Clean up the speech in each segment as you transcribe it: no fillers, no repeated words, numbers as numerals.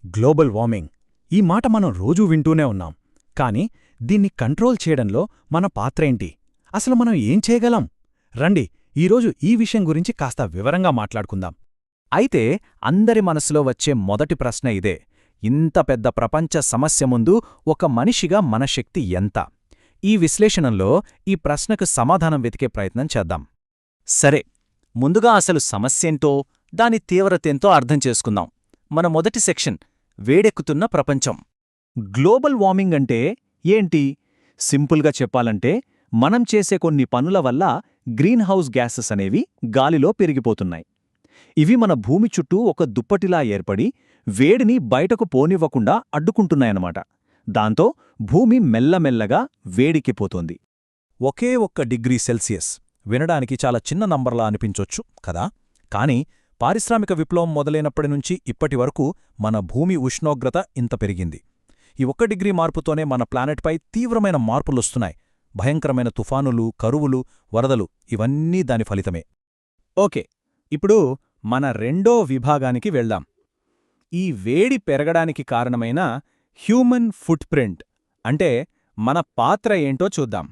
Global warming ఈ మాట మనం రోజూ వింటూనే ఉన్నాం. కానీ దీన్ని కంట్రోల్ చేయడంలో మన పాత్రేంటి? అసలు మనం ఏం చేయగలం? రండి ఈరోజు ఈ విషయం గురించి కాస్త వివరంగా మాట్లాడుకుందాం. అయితే అందరి మనసులో వచ్చే మొదటి ప్రశ్న ఇదే: ఇంత పెద్ద ప్రపంచ సమస్య ముందు ఒక మనిషిగా మన శక్తి ఎంత? ఈ విశ్లేషణలో ఈ ప్రశ్నకు సమాధానం వెతికే ప్రయత్నం చేద్దాం. సరే, ముందుగా అసలు సమస్యేంటో, దాని తీవ్రతేంతో అర్థం చేసుకుందాం. మన మొదటి సెక్షన్ వేడెక్కుతున్న ప్రపంచం. గ్లోబల్ వార్మింగ్ అంటే ఏంటి? సింపుల్గా చెప్పాలంటే, మనం చేసే కొన్ని పనుల వల్ల గ్రీన్ హౌస్ గ్యాసెస్ అనేవి గాలిలో పెరిగిపోతున్నాయి. ఇవి మన భూమి చుట్టూ ఒక దుప్పటిలా ఏర్పడి వేడిని బయటకు పోనివ్వకుండా అడ్డుకుంటున్నాయన్నమాట. దాంతో భూమి మెల్లమెల్లగా వేడికిపోతోంది. ఒకే 1 డిగ్రీ సెల్సియస్ వినడానికి చాలా చిన్న నంబర్లా అనిపించొచ్చు కదా. కానీ పారిశ్రామిక విప్లవం మొదలైనప్పటినుంచి ఇప్పటివరకు మన భూమి ఉష్ణోగ్రత ఇంత పెరిగింది. ఈ 1 డిగ్రీ మార్పుతోనే మన ప్లానెట్పై తీవ్రమైన మార్పులొస్తున్నాయి. భయంకరమైన తుఫానులు, కరువులు, వరదలు ఇవన్నీ దాని ఫలితమే. ఓకే, ఇప్పుడు మన రెండో విభాగానికి వెళ్దాం. ఈ వేడి పెరగడానికి కారణమైన హ్యూమన్ ఫుట్ ప్రింట్, అంటే మన పాత్ర ఏంటో చూద్దాం.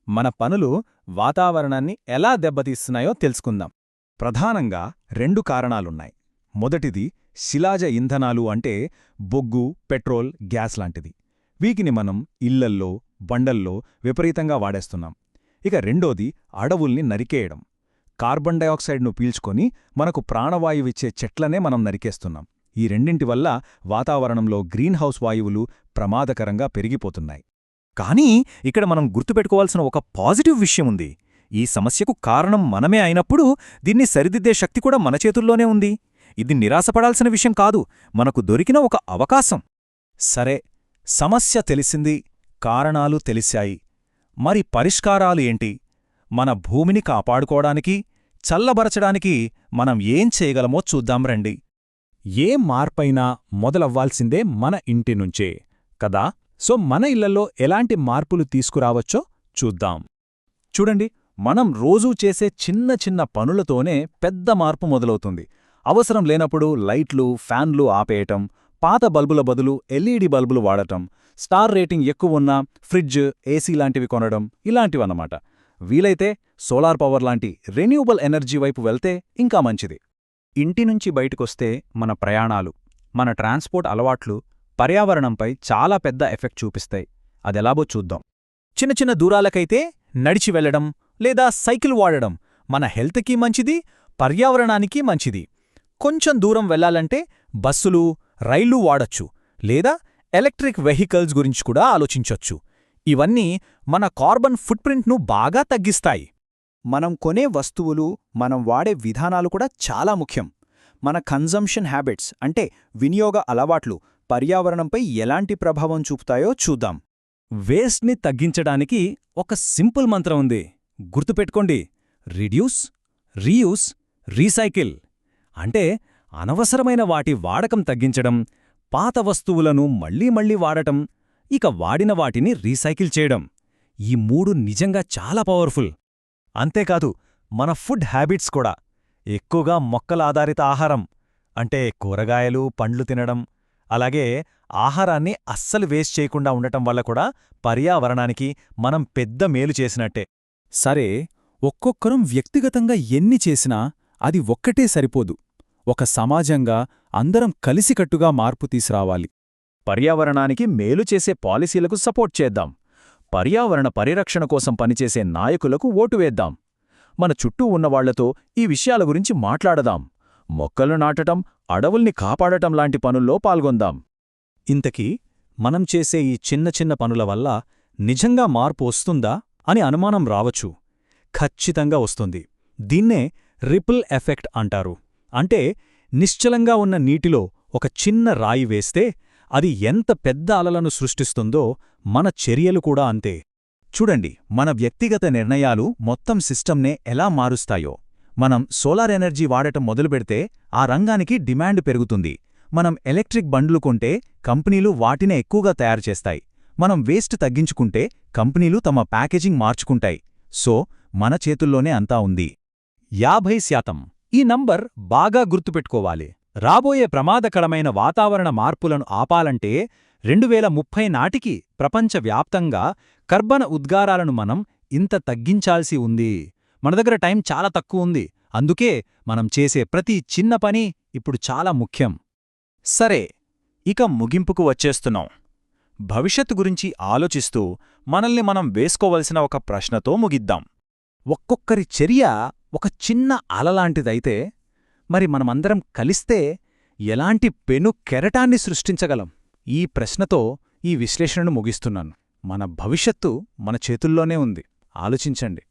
మన పనులు వాతావరణాన్ని ఎలా దెబ్బతీస్తున్నాయో తెలుసుకుందాం. ప్రధానంగా 2 కారణాలున్నాయి. మొదటిది శిలాజ ఇంధనాలు, అంటే బొగ్గు, పెట్రోల్, గ్యాస్ లాంటిది. వీటిని మనం ఇళ్లల్లో, బండల్లో విపరీతంగా వాడేస్తున్నాం. ఇక రెండోది అడవుల్ని నరికేయడం. కార్బన్ డయాక్సైడ్ను పీల్చుకొని మనకు ప్రాణవాయువిచ్చే చెట్లనే మనం నరికేస్తున్నాం. ఈ రెండింటి వల్ల వాతావరణంలో గ్రీన్ హౌస్ వాయువులు ప్రమాదకరంగా పెరిగిపోతున్నాయి. కానీ ఇక్కడ మనం గుర్తుపెట్టుకోవాల్సిన ఒక పాజిటివ్ విషయముంది. ఈ సమస్యకు కారణం మనమే అయినప్పుడు దీన్ని సరిదిద్దే శక్తి కూడా మన చేతుల్లోనే ఉంది. ఇది నిరాశపడాల్సిన విషయం కాదు, మనకు దొరికిన ఒక అవకాశం. సరే, సమస్య తెలిసింది, కారణాలు తెలిశాయి. మరి పరిష్కారాలు ఏంటి? మన భూమిని కాపాడుకోవడానికి, చల్లబరచడానికి మనం ఏం చేయగలమో చూద్దాం రండి. ఏ మార్పైనా మొదలవ్వాల్సిందే మన ఇంటి నుంచే కదా. సో మన ఇళ్లలో ఎలాంటి మార్పులు తీసుకురావచ్చో చూద్దాం. చూడండి, మనం రోజూ చేసే చిన్న చిన్న పనులతోనే పెద్ద మార్పు మొదలవుతుంది. అవసరం లేనప్పుడు లైట్లు, ఫ్యాన్లు ఆపేయటం, పాత బల్బుల బదులు ఎల్ఈడి బల్బులు వాడటం, స్టార్ రేటింగ్ ఎక్కువున్న ఫ్రిడ్జ్, ఏసీ లాంటివి కొనడం, ఇలాంటివన్నమాట. వీలైతే సోలార్ పవర్ లాంటి రెన్యూబుల్ ఎనర్జీ వైపు వెళ్తే ఇంకా మంచిది. ఇంటినుంచి బయటకొస్తే మన ప్రయాణాలు, మన ట్రాన్స్పోర్ట్ అలవాట్లు పర్యావరణంపై చాలా పెద్ద ఎఫెక్ట్ చూపిస్తాయి. అదెలాగో చూద్దాం. చిన్న చిన్న దూరాలకైతే నడిచి వెళ్లడం లేదా సైకిల్ వాడడం మన హెల్త్కి మంచిది, పర్యావరణానికి మంచిది. కొంచెం దూరం వెళ్లాలంటే బస్సులు, రైళ్లు వాడొచ్చు, లేదా ఎలక్ట్రిక్ వెహికల్స్ గురించి కూడా ఆలోచించొచ్చు. ఇవన్నీ మన కార్బన్ ఫుట్ప్రింట్ను బాగా తగ్గిస్తాయి. మనం కొనే వస్తువులు, మనం వాడే విధానాలు కూడా చాలా ముఖ్యం. మన కన్జంప్షన్ హ్యాబిట్స్, అంటే వినియోగ అలవాట్లు పర్యావరణంపై ఎలాంటి ప్రభావం చూపుతాయో చూద్దాం. వేస్ట్ని తగ్గించడానికి ఒక సింపుల్ మంత్రం ఉంది, గుర్తుపెట్టుకోండి: రిడ్యూస్, రీయూస్, రీసైకిల్. అంటే అనవసరమైన వాటి వాడకం తగ్గించడం, పాత వస్తువులను మళ్లీ మళ్లీ వాడటం, ఇక వాడిన వాటిని రీసైకిల్ చేయడం. ఈ 3 నిజంగా చాలా పవర్ఫుల్. అంతేకాదు, మన ఫుడ్ హ్యాబిట్స్ కూడా. ఎక్కువగా మొక్కల ఆధారిత ఆహారం, అంటే కూరగాయలు, పండ్లు తినడం, అలాగే ఆహారాన్ని అస్సలు వేస్ట్ చేయకుండా ఉండటం వల్ల కూడా పర్యావరణానికి మనం పెద్ద మేలు చేసినట్టే. సరే, ఒక్కొక్కరం వ్యక్తిగతంగా ఎన్ని చేసినా అది ఒక్కటే సరిపోదు. ఒక సమాజంగా అందరం కలిసికట్టుగా మార్పు తీసురావాలి. పర్యావరణానికి మేలు చేసే పాలసీలకు సపోర్ట్ చేద్దాం. పర్యావరణ పరిరక్షణ కోసం పనిచేసే నాయకులకు ఓటు వేద్దాం. మన చుట్టూ ఉన్నవాళ్లతో ఈ విషయాల గురించి మాట్లాడదాం. మొక్కలు నాటటం, అడవుల్ని కాపాడటం లాంటి పనుల్లో పాల్గొందాం. ఇంతకీ మనం చేసే ఈ చిన్న చిన్న పనుల వల్ల నిజంగా మార్పు వస్తుందా అని అనుమానం రావచ్చు. ఖచ్చితంగా వస్తుంది. దీన్నే రిపుల్ ఎఫెక్ట్ అంటారు. అంటే నిశ్చలంగా ఉన్న నీటిలో ఒక చిన్న రాయి వేస్తే అది ఎంత పెద్ద అలలను సృష్టిస్తుందో మన చర్యలు కూడా అంతే. చూడండి, మన వ్యక్తిగత నిర్ణయాలు మొత్తం సిస్టమ్నే ఎలా మారుస్తాయో. మనం సోలార్ ఎనర్జీ వాడటం మొదలుపెడితే ఆ రంగానికి డిమాండ్ పెరుగుతుంది. మనం ఎలక్ట్రిక్ బండ్లు కొంటే కంపెనీలు వాటినే ఎక్కువగా తయారు చేస్తాయి. మనం వేస్ట్ తగ్గించుకుంటే కంపెనీలు తమ ప్యాకేజింగ్ మార్చుకుంటాయి. సో మన చేతుల్లోనే అంతా ఉంది. 50%. ఈ నంబర్ బాగా గుర్తుపెట్టుకోవాలి. రాబోయే ప్రమాదకరమైన వాతావరణ మార్పులను ఆపాలంటే 2030 నాటికి ప్రపంచవ్యాప్తంగా కర్బన ఉద్గారాలను మనం ఇంత తగ్గించాల్సి ఉంది. మన దగ్గర టైం చాలా తక్కువ ఉంది. అందుకే మనం చేసే ప్రతి చిన్న పని ఇప్పుడు చాలా ముఖ్యం. సరే, ఇక ముగింపుకు వచ్చేస్తున్నాం. భవిష్యత్తు గురించి ఆలోచిస్తూ మనల్ని మనం వేసుకోవలసిన ఒక ప్రశ్నతో ముగిద్దాం. ఒక్కొక్కరి చర్య ఒక చిన్న అలలాంటిదైతే మరి మనమందరం కలిస్తే ఎలాంటి పెను కెరటాన్ని సృష్టించగలం? ఈ ప్రశ్నతో ఈ విశ్లేషణను ముగిస్తున్నాను. మన భవిష్యత్తు మన చేతుల్లోనే ఉంది. ఆలోచించండి.